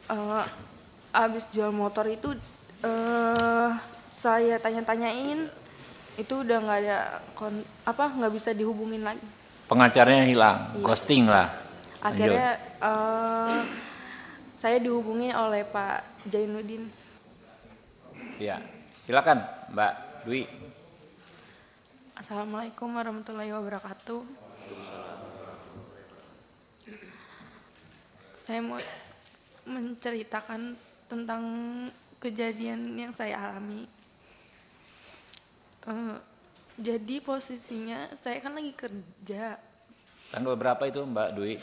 Eh, Abis jual motor itu saya tanya-tanyain, itu udah nggak ada nggak bisa dihubungin lagi. Pengacaranya hilang, Iya. ghosting lah. Akhirnya saya dihubungi oleh Pak Jainuddin. Ya, silakan Mbak Dwi. Assalamualaikum warahmatullahi wabarakatuh. Saya mau menceritakan tentang kejadian yang saya alami. Jadi posisinya saya kan lagi kerja. Tanggal berapa itu Mbak Dwi?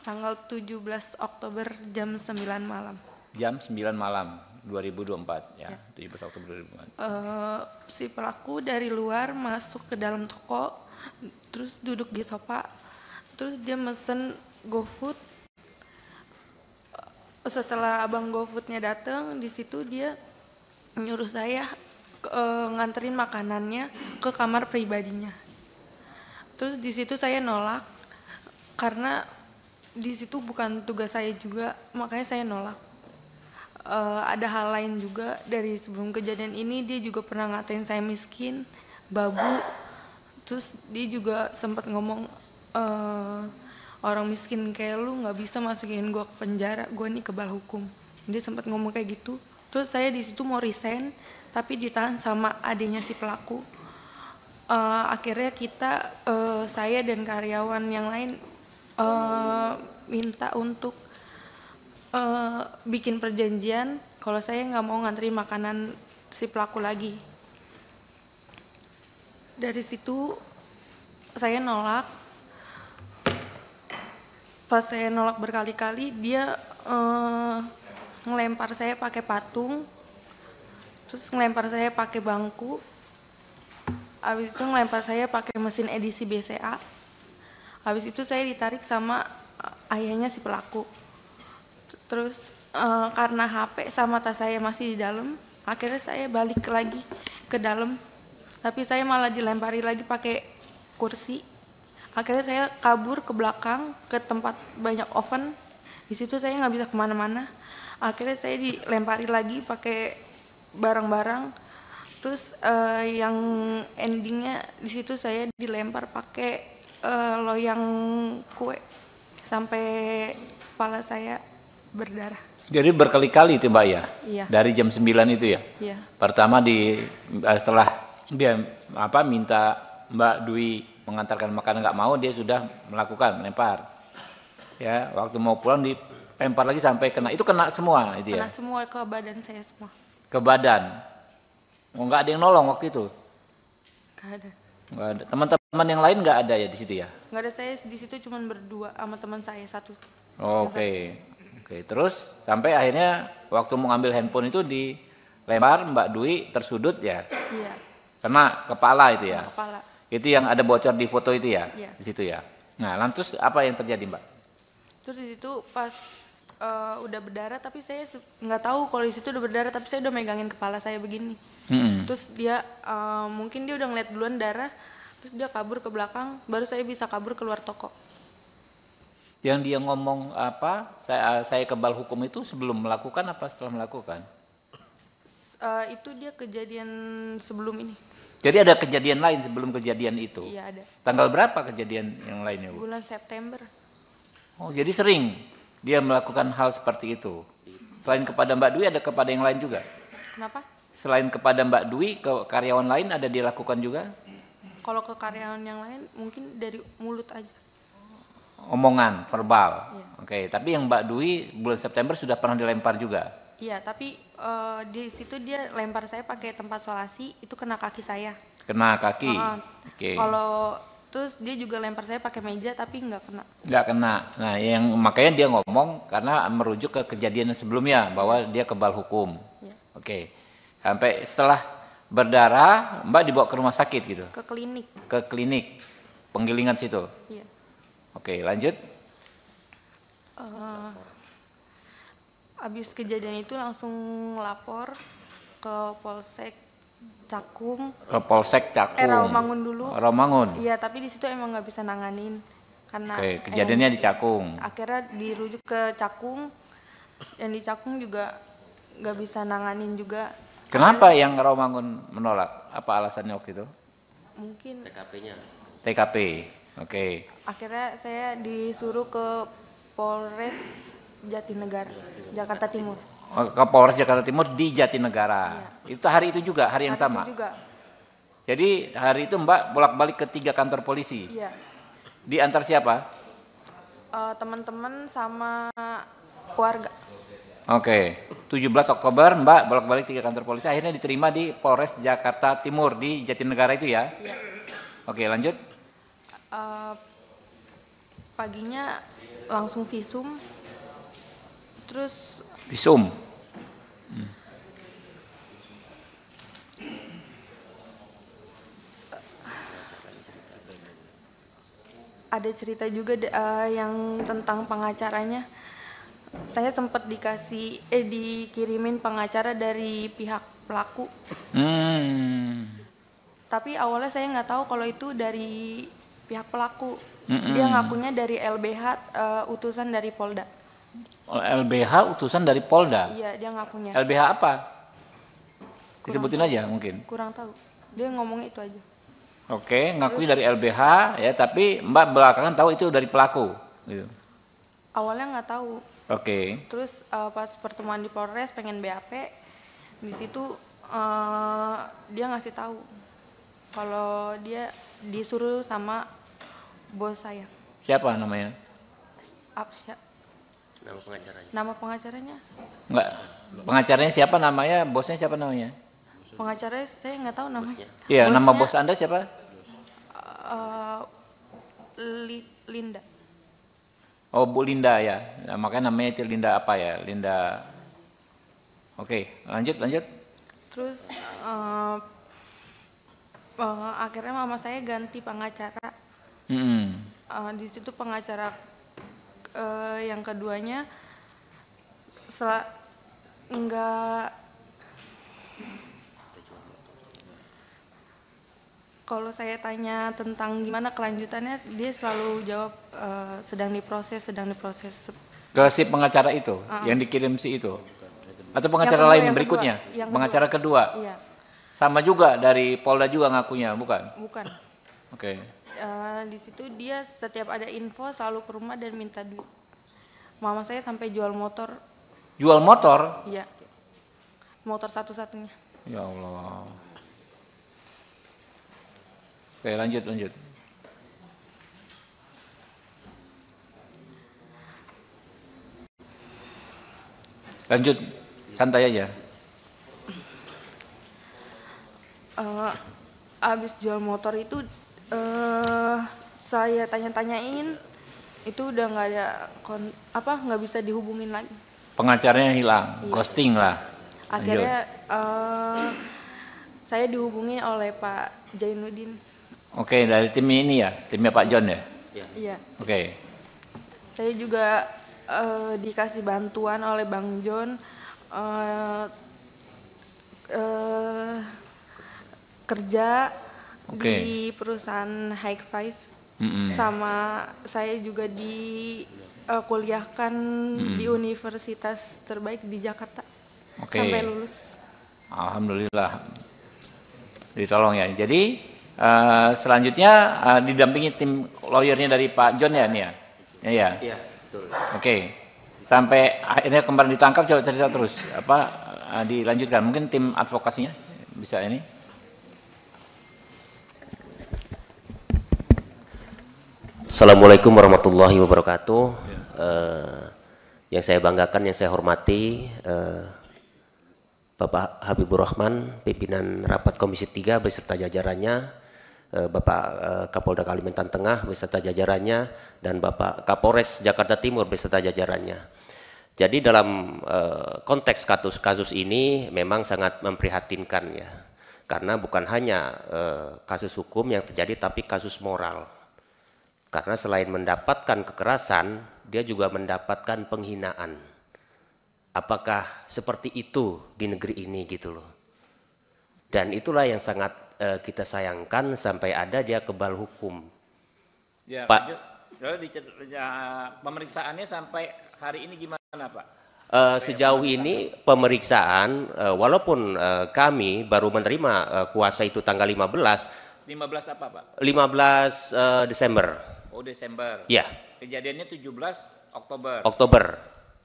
Tanggal 17 Oktober jam 9 malam. Jam 9 malam 2024 ya. 17 Oktober 2024. Si pelaku dari luar masuk ke dalam toko, terus duduk di sofa, terus dia mesen GoFood. Setelah abang GoFoodnya datang, di situ dia nyuruh saya nganterin makanannya ke kamar pribadinya. Terus di situ saya nolak karena di situ bukan tugas saya juga, makanya saya nolak. Ada hal lain juga dari sebelum kejadian ini, dia juga pernah ngatain saya miskin, babu. Terus dia juga sempat ngomong, orang miskin kayak lu nggak bisa masukin gue ke penjara, gue nih kebal hukum. Dia sempat ngomong kayak gitu. Terus saya di situ mau resign, tapi ditahan sama adiknya si pelaku. Akhirnya saya dan karyawan yang lain minta untuk bikin perjanjian kalau saya nggak mau nganterin makanan si pelaku lagi. Dari situ saya nolak. Pas saya nolak berkali-kali, dia ngelempar saya pakai patung, terus ngelempar saya pakai bangku, habis itu ngelempar saya pakai mesin edisi BCA. Habis itu saya ditarik sama ayahnya si pelaku. Terus karena HP sama tas saya masih di dalam, akhirnya saya balik lagi ke dalam, tapi saya malah dilempari lagi pakai kursi. Akhirnya saya kabur ke belakang ke tempat banyak oven. Di situ saya nggak bisa kemana-mana. Akhirnya saya dilempari lagi pakai barang-barang. Terus yang endingnya di situ saya dilempar pakai loyang kue sampai kepala saya berdarah. Jadi berkali-kali itu Mbak ya? Iya. Dari jam 9 itu ya? Iya. Pertama setelah dia minta Mbak Dwi mengantarkan makanan nggak mau, dia sudah melempar. Ya, waktu mau pulang dilempar lagi sampai kena. Itu kena semua itu ya? Kena semua ke badan saya semua. Ke badan. Oh, nggak ada yang nolong waktu itu? Nggak ada. Nggak ada. Teman-teman yang lain nggak ada ya di situ ya? Nggak ada, saya di situ cuma berdua sama teman saya satu. Oke. Terus sampai akhirnya waktu mau ngambil handphone itu dilempar, Mbak Dwi tersudut ya? Iya. Kena kepala itu ya? Kena kepala. Itu yang ada bocor di foto itu ya? Iya. Di situ ya. Nah, lantas apa yang terjadi, Mbak? Terus di situ pas udah berdarah, tapi saya nggak tahu kalau di situ udah berdarah, tapi saya udah megangin kepala saya begini. Terus dia mungkin dia udah ngeliat duluan darah, terus dia kabur ke belakang, baru saya bisa kabur keluar toko. Yang dia ngomong apa? Saya kebal hukum itu sebelum melakukan apa setelah melakukan? Itu dia kejadian sebelum ini. Jadi ada kejadian lain sebelum kejadian itu? Iya ada. Tanggal berapa kejadian yang lainnya, Bu? Bulan September. Oh, jadi sering dia melakukan hal seperti itu. Selain kepada Mbak Dwi, ada kepada yang lain juga? Kenapa? Selain kepada Mbak Dwi, ke karyawan lain ada dilakukan juga? Kalau ke karyawan yang lain mungkin dari mulut aja. Omongan, verbal. Iya. Oke, tapi yang Mbak Dwi bulan September sudah pernah dilempar juga? Iya, tapi di situ dia lempar saya pakai tempat solasi, itu kena kaki saya. Kena kaki? Oke. Kalau terus dia juga lempar saya pakai meja, tapi nggak kena. Nggak kena. Nah, makanya dia ngomong karena merujuk ke kejadian sebelumnya bahwa dia kebal hukum. Iya. Oke. Sampai setelah berdarah, Mbak dibawa ke rumah sakit gitu? Ke klinik. Ke klinik penggilingan situ? Iya. Oke, lanjut. Abis kejadian itu langsung lapor ke Polsek Cakung. Ke Polsek Cakung. Rawamangun dulu. Rawamangun. Iya, tapi di situ emang nggak bisa nanganin karena. Oke, kejadiannya di Cakung. Akhirnya dirujuk ke Cakung, Yang di Cakung juga nggak bisa nanganin juga. Kenapa yang Rawamangun menolak? Apa alasannya waktu itu? Mungkin TKP-nya. TKP, oke. akhirnya saya disuruh ke Polres Jatinegara, Jakarta Timur. Ke Polres Jakarta Timur di Jatinegara. Iya. Itu hari itu juga, hari yang Hari sama. itu juga, Jadi hari itu Mbak bolak-balik ke 3 kantor polisi. iya. Diantar siapa? Teman-teman sama keluarga. Oke. 17 Oktober Mbak bolak-balik 3 kantor polisi. Akhirnya diterima di Polres Jakarta Timur di Jatinegara itu ya? Iya. Oke, lanjut. Paginya langsung visum, terus Visum. ada cerita juga yang tentang pengacaranya. Saya sempat dikirimin pengacara dari pihak pelaku. Tapi awalnya saya nggak tahu kalau itu dari pihak pelaku. Dia ngakunya dari LBH, utusan dari Polda. LBH utusan dari Polda. Iya, dia ngakunya. LBH apa? Disebutin aja mungkin. Kurang tahu. Dia ngomongnya itu aja. Oke, ngakui dari LBH ya, tapi Mbak belakangan tahu itu dari pelaku. Gitu. Awalnya nggak tahu. Oke. Terus pas pertemuan di Polres pengen BAP, di situ dia ngasih tahu kalau dia disuruh sama bos saya. Siapa namanya? Absya. Nama pengacaranya. Nama pengacaranya? Enggak. Pengacaranya siapa namanya? Bosnya siapa namanya? Pengacaranya saya nggak tahu namanya. Iya, nama Bosnya, bos Anda siapa? Linda. Oh, Bu Linda ya. Nah, makanya namanya itu Linda apa ya? Linda. Oke, lanjut. Terus akhirnya mama saya ganti pengacara. Di situ pengacara yang keduanya enggak. Kalau saya tanya tentang gimana kelanjutannya, dia selalu jawab sedang diproses. Ke si pengacara itu yang dikirim si itu. Atau pengacara Yang kedua, lain yang berikutnya? kedua. Yang Pengacara kedua. Iya, Sama juga dari Polda juga ngakunya, bukan? bukan. Oke. Di situ dia setiap ada info selalu ke rumah dan minta duit. Mama saya sampai jual motor. Jual motor? Iya. Motor satu-satunya. Ya Allah. Oke, lanjut. Lanjut, santai aja. Abis jual motor itu saya tanya-tanyain, itu udah nggak ada nggak bisa dihubungin lagi. Pengacaranya hilang, ghosting lah. Akhirnya saya dihubungi oleh Pak Jainuddin. Oke, dari tim ini ya, timnya Pak John ya. Iya. Oke. Saya juga dikasih bantuan oleh Bang John kerja di perusahaan High Five. Sama saya juga kuliahkan di universitas terbaik di Jakarta. Sampai lulus. Alhamdulillah ditolong ya. Jadi selanjutnya didampingi tim lawyernya dari Pak John ya nih ya. Iya. Iya, betul. Oke. Sampai akhirnya kemarin ditangkap, coba cerita terus dilanjutkan. Mungkin tim advokasinya bisa ini. Assalamualaikum warahmatullahi wabarakatuh. Yang saya banggakan, yang saya hormati, Bapak Habibur Rahman, pimpinan rapat Komisi 3 beserta jajarannya, Bapak Kapolda Kalimantan Tengah beserta jajarannya, dan Bapak Kapolres Jakarta Timur beserta jajarannya. Jadi dalam konteks kasus ini memang sangat memprihatinkan ya, karena bukan hanya kasus hukum yang terjadi, tapi kasus moral. Karena selain mendapatkan kekerasan, dia juga mendapatkan penghinaan. Apakah seperti itu di negeri ini gitu loh. Dan itulah yang sangat kita sayangkan, sampai ada dia kebal hukum. Ya, Pak, lalu pemeriksaannya sampai hari ini gimana Pak? Sejauh ini pemeriksaan, walaupun kami baru menerima kuasa itu tanggal 15 apa Pak? 15 Desember. Oh Desember. Ya. Kejadiannya 17 Oktober. Oktober.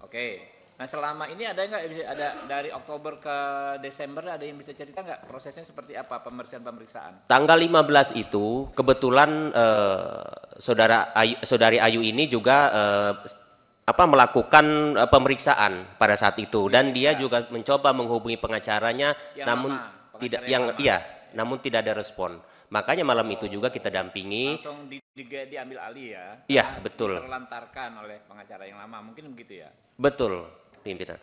Oke. Nah selama ini ada nggak, ada dari Oktober ke Desember, ada yang bisa cerita nggak prosesnya seperti apa pemeriksaan? Tanggal 15 itu kebetulan saudari Ayu ini juga melakukan pemeriksaan pada saat itu, dan dia juga mencoba menghubungi pengacaranya, namun tidak ada respon. Makanya malam itu juga kita dampingi. Langsung diambil alih ya? Iya, betul. Terlantarkan oleh pengacara yang lama, mungkin begitu ya? Betul, pimpinan.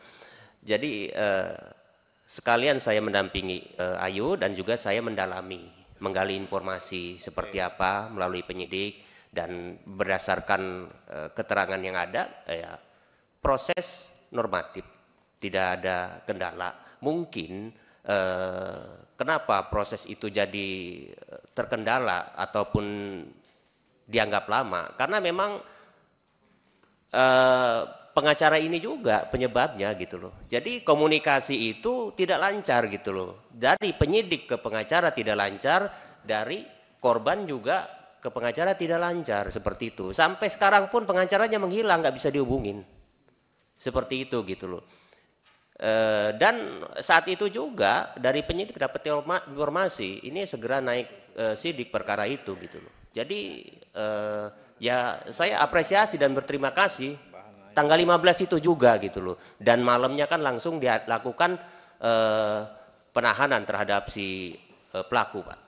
Jadi sekalian saya mendampingi Ayu, dan juga saya menggali informasi seperti apa melalui penyidik, dan berdasarkan keterangan yang ada, proses normatif, tidak ada kendala. Mungkin kenapa proses itu jadi terkendala ataupun dianggap lama, karena memang pengacara ini juga penyebabnya gitu loh. Jadi komunikasi itu tidak lancar gitu loh. Dari penyidik ke pengacara tidak lancar, dari korban juga ke pengacara tidak lancar, seperti itu. Sampai sekarang pun pengacaranya menghilang, nggak bisa dihubungin. Seperti itu gitu loh. Dan saat itu juga dari penyidik dapat informasi ini segera naik sidik perkara itu gitu loh. Jadi ya saya apresiasi dan berterima kasih. Tanggal 15 itu juga gitu loh. Dan malamnya kan langsung dilakukan penahanan terhadap si pelaku, Pak.